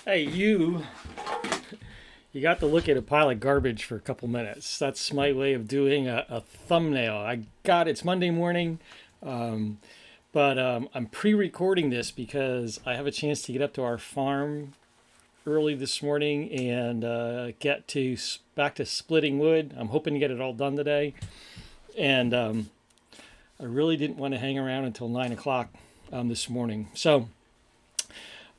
Hey, you got to look at a pile of garbage for a couple minutes. That's my way of doing a thumbnail. I got it's Monday morning, um, but I'm pre-recording this because I have a chance to get up to our farm early this morning and get to back to splitting wood. I'm hoping to get it all done today, and I really didn't want to hang around until 9 o'clock this morning. So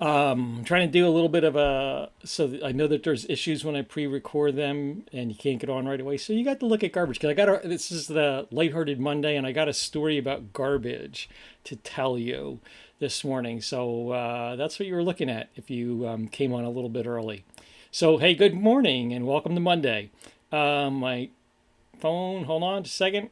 I'm trying to do a little bit of I know that there's issues when I pre-record them and you can't get on right away. So you got to look at garbage because this is the lighthearted Monday and I got a story about garbage to tell you this morning. So that's what you were looking at if you came on a little bit early. So, hey, good morning and welcome to Monday. My phone, hold on just a second.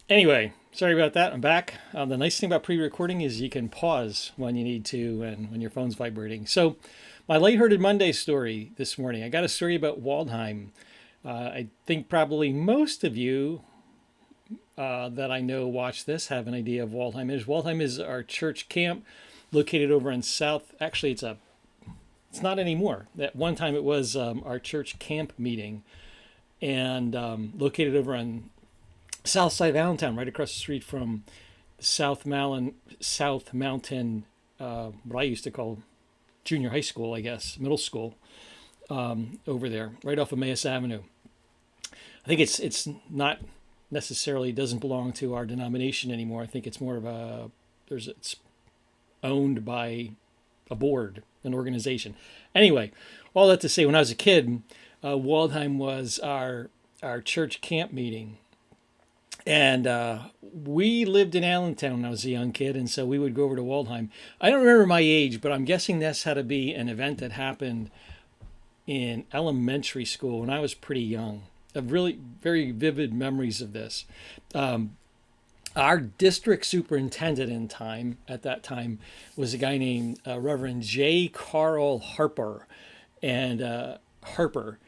Anyway, sorry about that. I'm back. The nice thing about pre-recording is you can pause when you need to and when your phone's vibrating. So, my lighthearted Monday story this morning. I got a story about Waldheim. I think probably most of you that I know watch this have an idea of Waldheim is. Waldheim is our church camp located over in South. Actually, it's not anymore. At one time, it was our church camp meeting, and located over on south side of Allentown, right across the street from South Mountain, what I used to call junior high school, I guess, middle school, over there, right off of Emmaus Avenue. I think it's not necessarily doesn't belong to our denomination anymore. I think it's more of it's owned by a board, an organization. Anyway, all that to say, when I was a kid, Waldheim was our church camp meeting. And we lived in Allentown when I was a young kid, and so we would go over to Waldheim. I don't remember my age, but I'm guessing this had to be an event that happened in elementary school when I was pretty young. I have really very vivid memories of this. Our district superintendent at that time was a guy named Reverend J. Carl Harper, and Harper,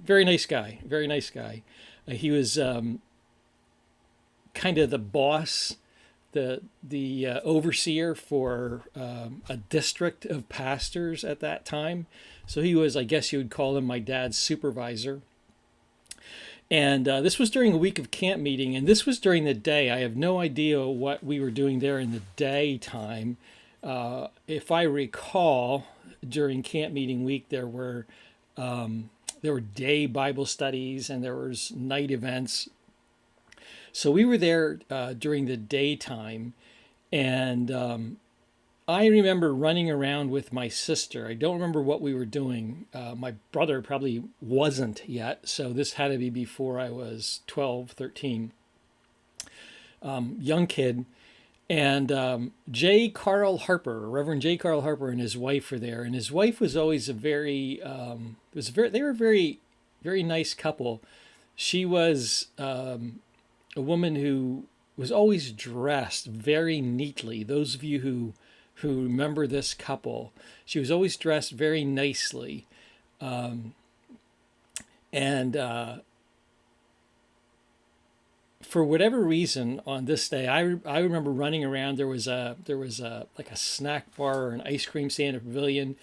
very nice guy, very nice guy. He was kind of the boss, the overseer for a district of pastors at that time. So he was, I guess you would call him my dad's supervisor. And this was during a week of camp meeting, and this was during the day. I have no idea what we were doing there in the daytime. If I recall, during camp meeting week, there were day Bible studies and there was night events. So we were there during the daytime, and I remember running around with my sister. I don't remember what we were doing. My brother probably wasn't yet, so this had to be before I was 12, 13. Young kid. And J. Carl Harper, Reverend J. Carl Harper, and his wife were there. And his wife was always they were a very, very nice couple. She was a woman who was always dressed very neatly. Those of you who remember this couple, she was always dressed very nicely. And for whatever reason, on this day, I remember running around. There was a like a snack bar or an ice cream stand, a pavilion,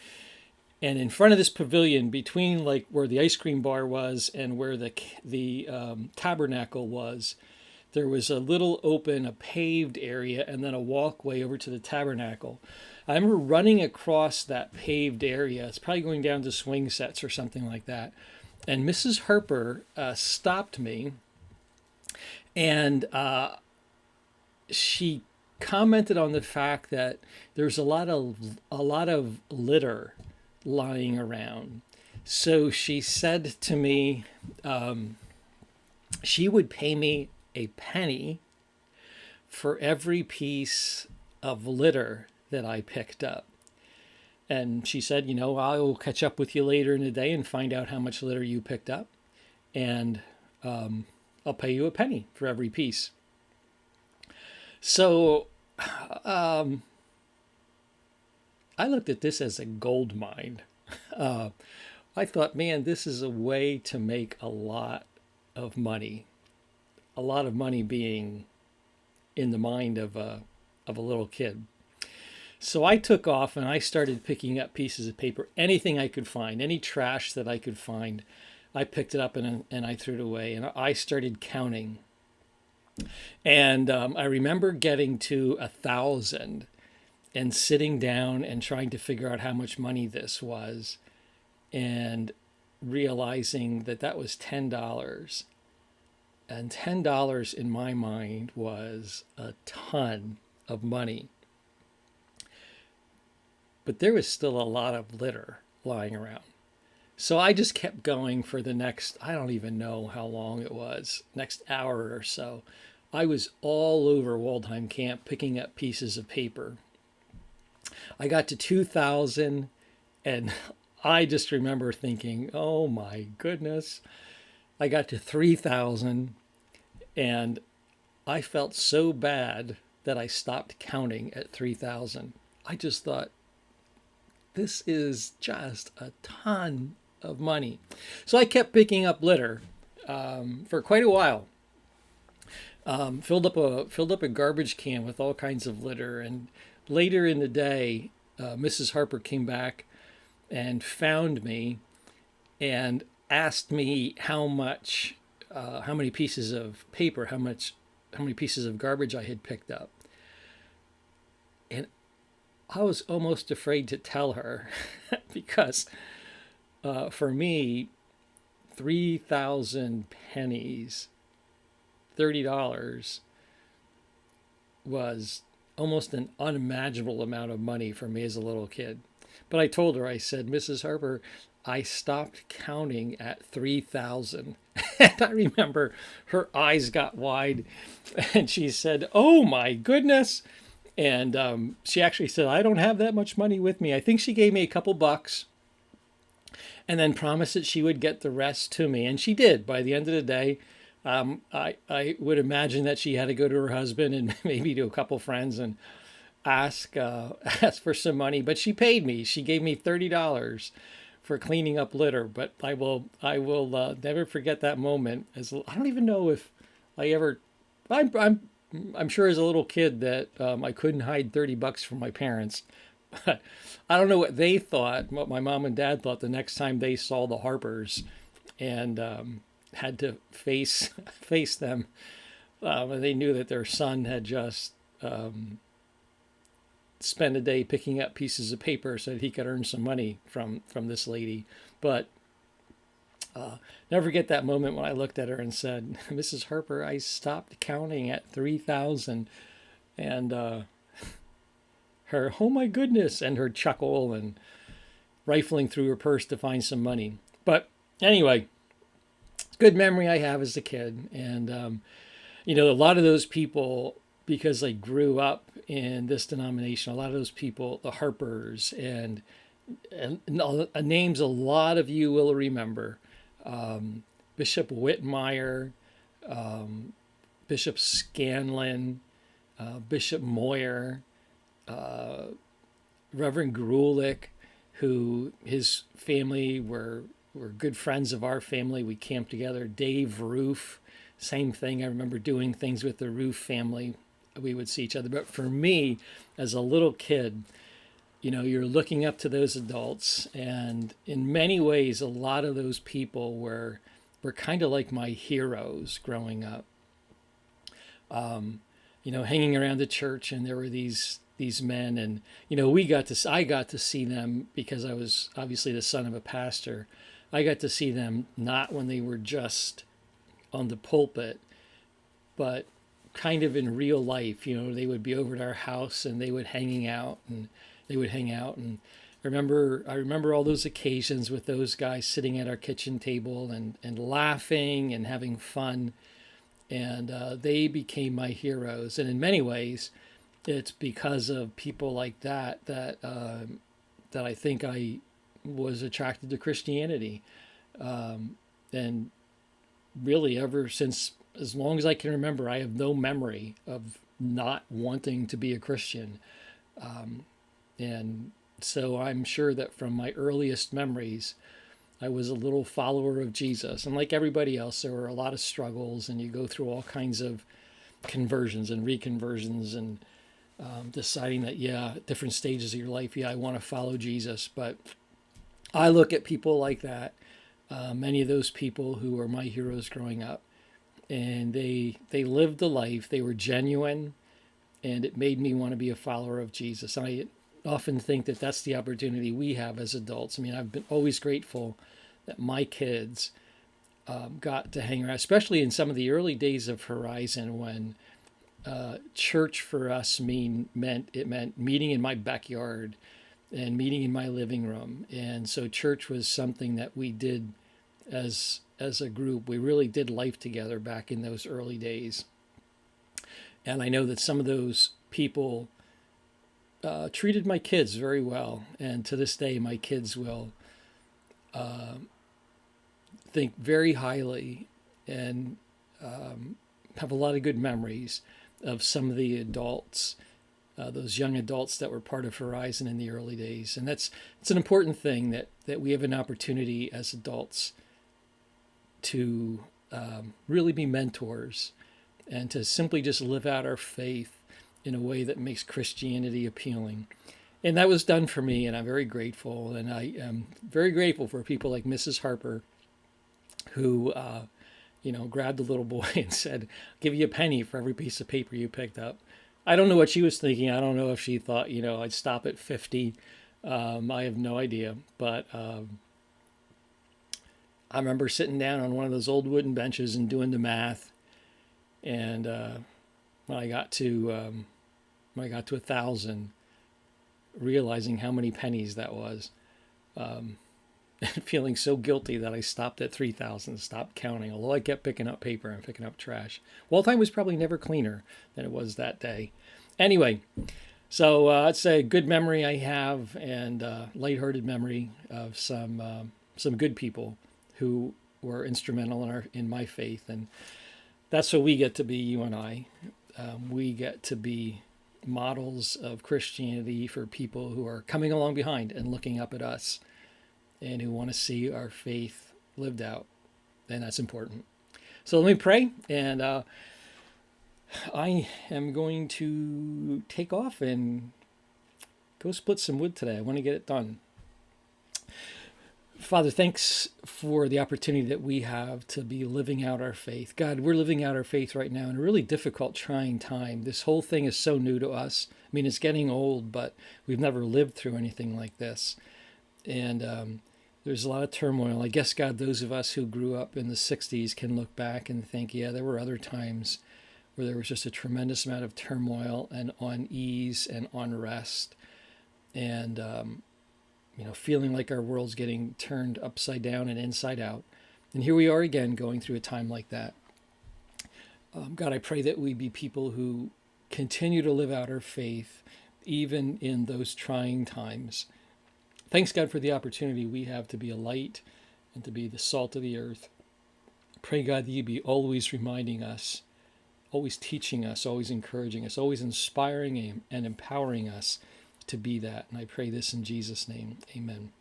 and in front of this pavilion, between like where the ice cream bar was and where the tabernacle was, there was a little a paved area, and then a walkway over to the tabernacle. I remember running across that paved area. It's probably going down to swing sets or something like that. And Mrs. Harper stopped me, and she commented on the fact that there's a lot of litter lying around. So she said to me, she would pay me a penny for every piece of litter that I picked up. And she said, I will catch up with you later in the day and find out how much litter you picked up. And I'll pay you a penny for every piece. So I looked at this as a gold mine. I thought, man, this is a way to make a lot of money. A lot of money being in the mind of a little kid. So I took off and I started picking up pieces of paper, anything I could find, any trash that I could find. I picked it up and I threw it away. And I started counting. And I remember getting to 1,000 and sitting down and trying to figure out how much money this was and realizing that that was $10. And $10 in my mind was a ton of money. But there was still a lot of litter lying around. So I just kept going for the next, I don't even know how long it was, next hour or so. I was all over Waldheim Camp picking up pieces of paper. I got to 2,000 and I just remember thinking, oh my goodness. I got to 3,000 and I felt so bad that I stopped counting at 3,000. I just thought, this is just a ton of money. So I kept picking up litter for quite a while. Filled up a garbage can with all kinds of litter, and later in the day, Mrs. Harper came back and found me and asked me how many pieces of paper, how many pieces of garbage I had picked up, and I was almost afraid to tell her because for me, 3,000 pennies, $30 was almost an unimaginable amount of money for me as a little kid. But I told her, I said, Mrs. Harper, I stopped counting at 3,000. And I remember her eyes got wide and she said, oh my goodness. And she actually said, I don't have that much money with me. I think she gave me a couple bucks and then promised that she would get the rest to me. And she did. By the end of the day, I would imagine that she had to go to her husband and maybe to a couple friends and ask for some money. But she paid me. She gave me $30 for cleaning up litter. But I will never forget that moment. As I don't even know if I ever. I'm sure as a little kid that I couldn't hide $30 from my parents. But I don't know what they thought, what my mom and dad thought the next time they saw the Harpers and had to face them. They knew that their son had just spent a day picking up pieces of paper so that he could earn some money from this lady. But never forget that moment when I looked at her and said, Mrs. Harper, I stopped counting at 3,000. And her, oh my goodness, and her chuckle and rifling through her purse to find some money. But anyway, good memory I have as a kid. And, a lot of those people, because I grew up in this denomination, a lot of those people, the Harpers, and names a lot of you will remember. Bishop Whitmire, Bishop Scanlon, Bishop Moyer, Reverend Grulich, who his family were good friends of our family. We camped together. Dave Roof, same thing. I remember doing things with the Roof family. We would see each other. But for me, as a little kid, you're looking up to those adults. And in many ways, a lot of those people were kind of like my heroes growing up. Hanging around the church, and there were these men, and I got to see them because I was obviously the son of a pastor. I got to see them not when they were just on the pulpit, but kind of in real life. They would be over at our house and they would hang out, and I remember all those occasions with those guys sitting at our kitchen table and laughing and having fun, and they became my heroes. And in many ways, it's because of people like that I think I was attracted to Christianity, and really ever since, as long as I can remember, I have no memory of not wanting to be a Christian, and so I'm sure that from my earliest memories, I was a little follower of Jesus, and like everybody else, there were a lot of struggles, and you go through all kinds of conversions and reconversions and deciding that, yeah, at different stages of your life, yeah, I want to follow Jesus. But I look at people like that, many of those people who were my heroes growing up, and they lived the life. They were genuine, and it made me want to be a follower of Jesus. And I often think that that's the opportunity we have as adults. I mean, I've been always grateful that my kids got to hang around, especially in some of the early days of Horizon, when church for us meant meeting in my backyard and meeting in my living room. And so church was something that we did as a group. We really did life together back in those early days. And I know that some of those people treated my kids very well. And to this day, my kids will think very highly and have a lot of good memories of some of the adults, those young adults that were part of Horizon in the early days. And it's an important thing that we have an opportunity as adults to really be mentors and to simply just live out our faith in a way that makes Christianity appealing. And that was done for me, and I'm very grateful. And I am very grateful for people like Mrs. Harper, who, grabbed a little boy and said, "I'll give you a penny for every piece of paper you picked up." I don't know what she was thinking. I don't know if she thought, I'd stop at 50. I have no idea. But I remember sitting down on one of those old wooden benches and doing the math. And when I got to 1,000, realizing how many pennies that was, and feeling so guilty that I stopped at 3,000, stopped counting, although I kept picking up paper and picking up trash. Wall-time was probably never cleaner than it was that day. Anyway, so it's a good memory I have, and lighthearted memory of some good people who were instrumental in my faith. And that's what we get to be, you and I. We get to be models of Christianity for people who are coming along behind and looking up at us and who want to see our faith lived out. And that's important. So let me pray, and I am going to take off and go split some wood today. I want to get it done. Father, thanks for the opportunity that we have to be living out our faith. God, we're living out our faith right now in a really difficult, trying time. This whole thing is so new to us. I mean, it's getting old, but we've never lived through anything like this. And there's a lot of turmoil. I guess, God, those of us who grew up in the 60s can look back and think, yeah, there were other times where there was just a tremendous amount of turmoil and unease and unrest. And feeling like our world's getting turned upside down and inside out. And here we are again going through a time like that. God, I pray that we be people who continue to live out our faith even in those trying times. Thanks, God, for the opportunity we have to be a light and to be the salt of the earth. Pray, God, that you be always reminding us, always teaching us, always encouraging us, always inspiring and empowering us to be that. And I pray this in Jesus' name. Amen.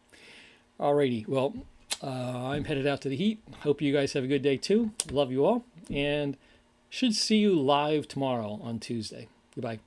Alrighty. Well, I'm headed out to the heat. Hope you guys have a good day too. Love you all. And should see you live tomorrow on Tuesday. Goodbye.